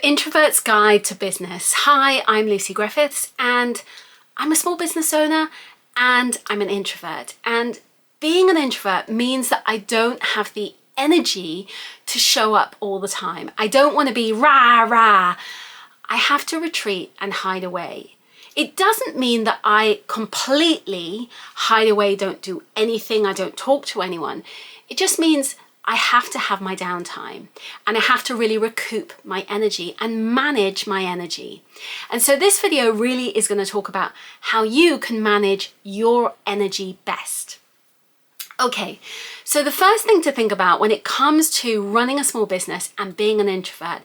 Introvert's Guide to Business. Hi, I'm Lucy Griffiths and I'm a small business owner and I'm an introvert. And being an introvert means that I don't have the energy to show up all the time. I don't want to be rah, rah. I have to retreat and hide away. It doesn't mean that I completely hide away, don't do anything, I don't talk to anyone. It just means I have to have my downtime and I have to really recoup my energy and manage my energy. And so this video really is going to talk about how you can manage your energy best. Okay, so the first thing to think about when it comes to running a small business and being an introvert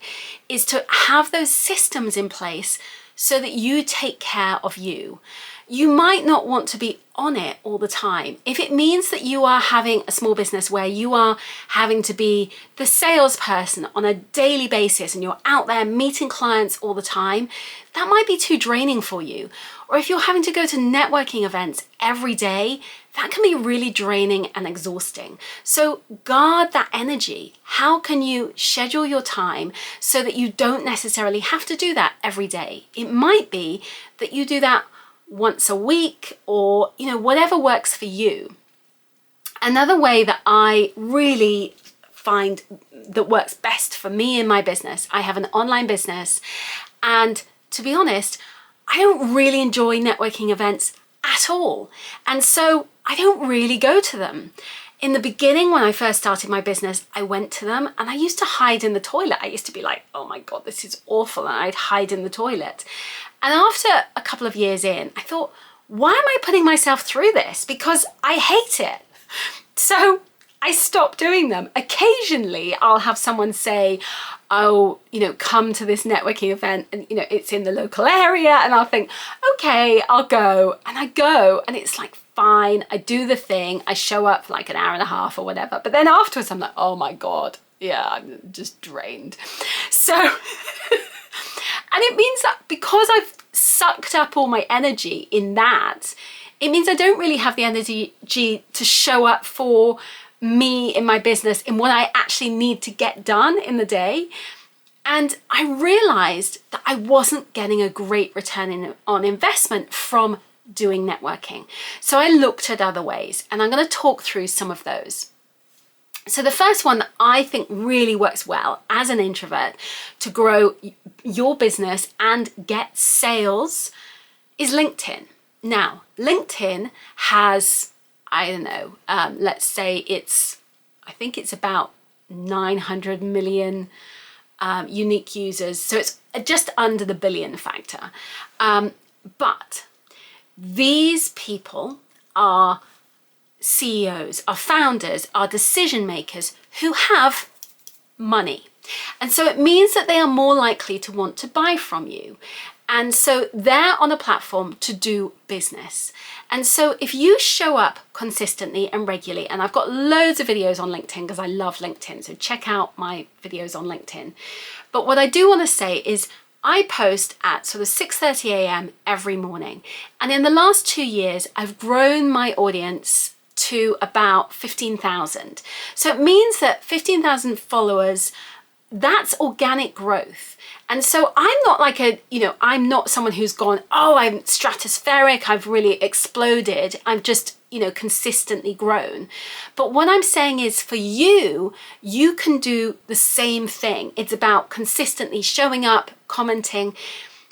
is to have those systems in place so that you take care of you. You might not want to be on it all the time. If it means that you are having a small business where you are having to be the salesperson on a daily basis and you're out there meeting clients all the time, that might be too draining for you. Or if you're having to go to networking events every day, that can be really draining and exhausting. So guard that energy. How can you schedule your time so that you don't necessarily have to do that every day? It might be that you do that once a week or, whatever works for you. Another way that I really find that works best for me in my business, I have an online business, and to be honest, I don't really enjoy networking events at all. And so I don't really go to them. In the beginning, when I first started my business, I went to them and I used to hide in the toilet. I used to be like, oh my God, this is awful. And I'd hide in the toilet. And after a couple of years in, I thought, why am I putting myself through this? Because I hate it. So I stopped doing them. Occasionally, I'll have someone say, oh, come to this networking event and, it's in the local area. And I'll think, okay, I'll go. And I go and it's like, fine, I do the thing. I show up for like an hour and a half or whatever. But then afterwards, I'm like, oh my God, yeah, I'm just drained. So, and it means that because I've sucked up all my energy in that, it means I don't really have the energy to show up for me in my business in what I actually need to get done in the day. And I realized that I wasn't getting a great return on investment from doing networking. So I looked at other ways and I'm going to talk through some of those. So the first one that I think really works well as an introvert to grow your business and get sales is LinkedIn. Now, LinkedIn has, let's say I think it's about 900 million unique users. So it's just under the billion factor. But these people are CEOs, are founders, are decision makers who have money. And so it means that they are more likely to want to buy from you. And so they're on a platform to do business. And so if you show up consistently and regularly, and I've got loads of videos on LinkedIn because I love LinkedIn, so check out my videos on LinkedIn. But what I do want to say is I post at sort of 6:30 a.m. every morning. And in the last 2 years, I've grown my audience to about 15,000. So it means that 15,000 followers, that's organic growth. And so I'm not like I'm not someone who's gone, oh, I'm stratospheric, I've really exploded. I've just, consistently grown. But what I'm saying is for you, you can do the same thing. It's about consistently showing up, commenting,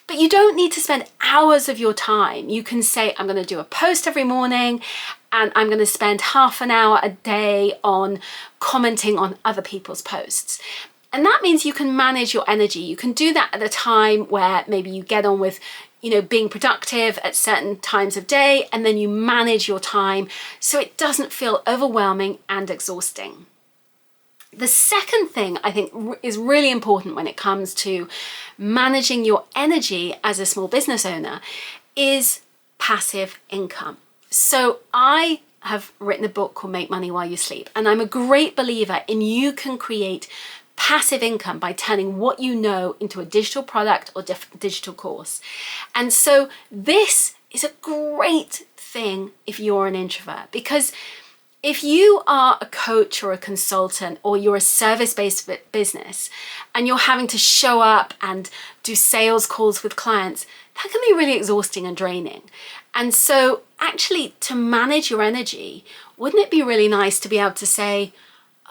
but you don't need to spend hours of your time. You can say, I'm going to do a post every morning and I'm going to spend half an hour a day on commenting on other people's posts. And that means you can manage your energy. You can do that at a time where maybe you get on with, being productive at certain times of day, and then you manage your time so it doesn't feel overwhelming and exhausting. The second thing I think is really important when it comes to managing your energy as a small business owner is passive income. So I have written a book called Make Money While You Sleep, and I'm a great believer in you can create passive income by turning what you know into a digital product or digital course. And so this is a great thing if you're an introvert, because If you are a coach or a consultant, or you're a service-based business and you're having to show up and do sales calls with clients, that can be really exhausting and draining. And so actually, to manage your energy, wouldn't it be really nice to be able to say,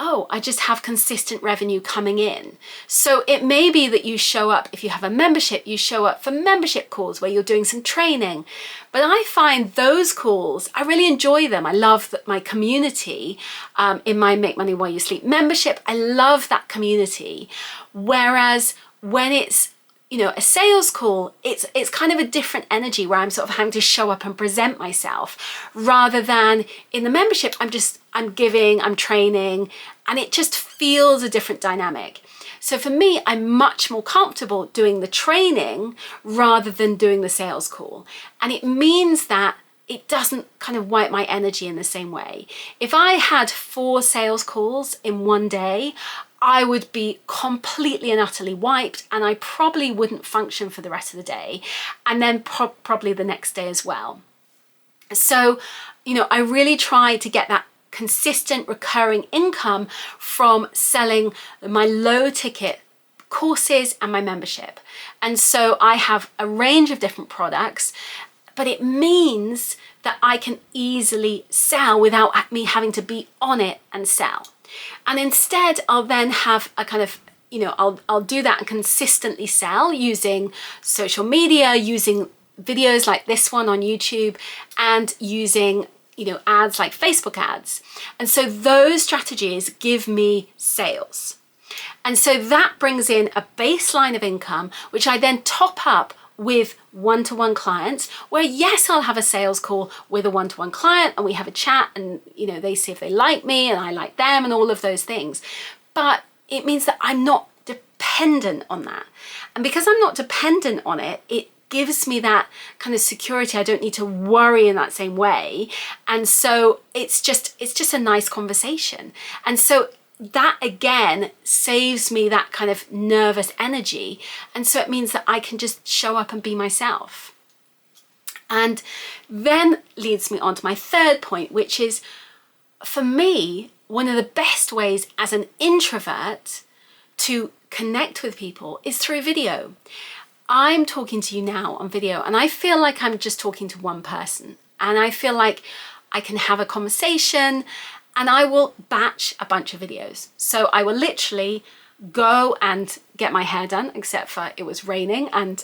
oh, I just have consistent revenue coming in. So it may be that you show up, if you have a membership, you show up for membership calls where you're doing some training. But I find those calls, I really enjoy them. I love my community in my Make Money While You Sleep membership. I love that community. Whereas when it's a sales call, it's kind of a different energy where I'm sort of having to show up and present myself, rather than in the membership, I'm giving, I'm training, and it just feels a different dynamic. So for me, I'm much more comfortable doing the training rather than doing the sales call. And it means that it doesn't kind of wipe my energy in the same way. If I had 4 sales calls in one day, I would be completely and utterly wiped, and I probably wouldn't function for the rest of the day, and then probably the next day as well. So, I really try to get that consistent recurring income from selling my low ticket courses and my membership. And so I have a range of different products, but it means that I can easily sell without me having to be on it and sell. And instead, I'll then have a kind of, I'll do that and consistently sell using social media, using videos like this one on YouTube, and using, ads like Facebook ads. And so those strategies give me sales. And so that brings in a baseline of income, which I then top up with one-to-one clients, where yes, I'll have a sales call with a one-to-one client and we have a chat, and they see if they like me and I like them and all of those things. But it means that I'm not dependent on that. And because I'm not dependent on it, it gives me that kind of security. I don't need to worry in that same way. And so it's just a nice conversation. And so that again saves me that kind of nervous energy. And so it means that I can just show up and be myself. And then leads me on to my third point, which is, for me, one of the best ways as an introvert to connect with people is through video. I'm talking to you now on video, and I feel like I'm just talking to one person, and I feel like I can have a conversation, and I will batch a bunch of videos. So I will literally go and get my hair done, except for it was raining and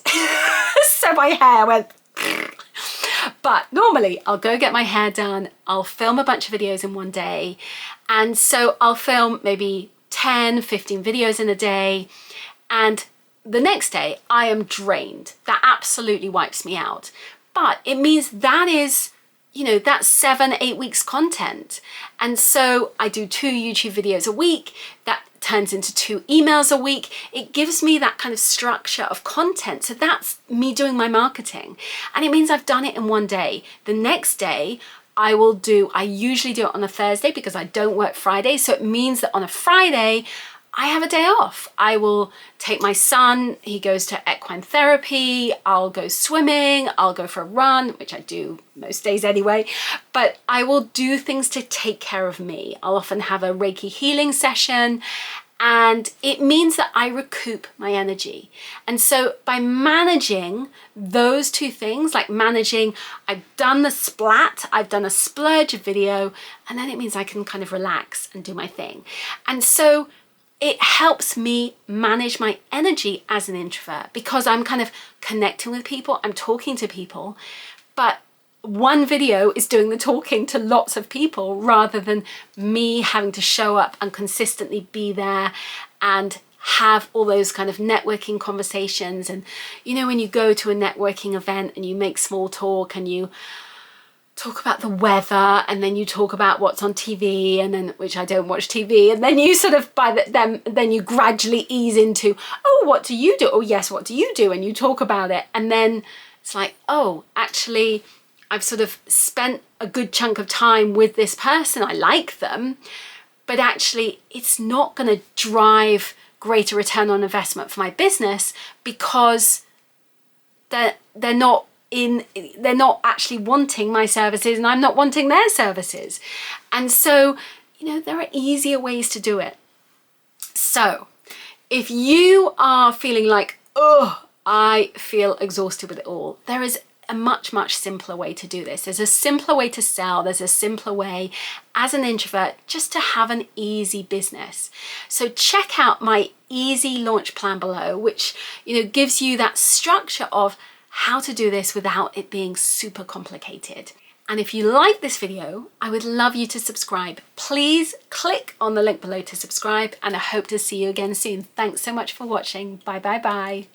so my hair went. But normally I'll go get my hair done. I'll film a bunch of videos in one day. And so I'll film maybe 10, 15 videos in a day. And the next day I am drained. That absolutely wipes me out. But it means that is, that's 7-8 weeks content. And so I do 2 YouTube videos a week. That turns into 2 emails a week. It gives me that kind of structure of content. So that's me doing my marketing. And it means I've done it in one day. The next day I usually do it on a Thursday because I don't work Friday. So it means that on a Friday, I have a day off. I will take my son, he goes to equine therapy, I'll go swimming, I'll go for a run, which I do most days anyway, but I will do things to take care of me. I'll often have a Reiki healing session, and it means that I recoup my energy. And so by managing those 2 things, like I've done the splat, I've done a splurge video, and then it means I can kind of relax and do my thing. And so it helps me manage my energy as an introvert, because I'm kind of connecting with people, I'm talking to people, but one video is doing the talking to lots of people rather than me having to show up and consistently be there and have all those kind of networking conversations. And when you go to a networking event and you make small talk and you talk about the weather, and then you talk about what's on TV, and then, which I don't watch TV, and then you sort of then you gradually ease into, oh, what do you do? Oh yes, what do you do? And you talk about it, and then it's like, oh, actually I've sort of spent a good chunk of time with this person, I like them, but actually it's not going to drive greater return on investment for my business because they're not they're not actually wanting my services and I'm not wanting their services. And so, you know, there are easier ways to do it. So if you are feeling like, oh, I feel exhausted with it all, there is a much, much simpler way to do this. There's a simpler way to sell. There's a simpler way as an introvert just to have an easy business. So check out my easy launch plan below, which, you know, gives you that structure of how to do this without it being super complicated. And if you like this video, I would love you to subscribe. Please click on the link below to subscribe, and I hope to see you again soon. Thanks so much for watching. Bye, bye, bye.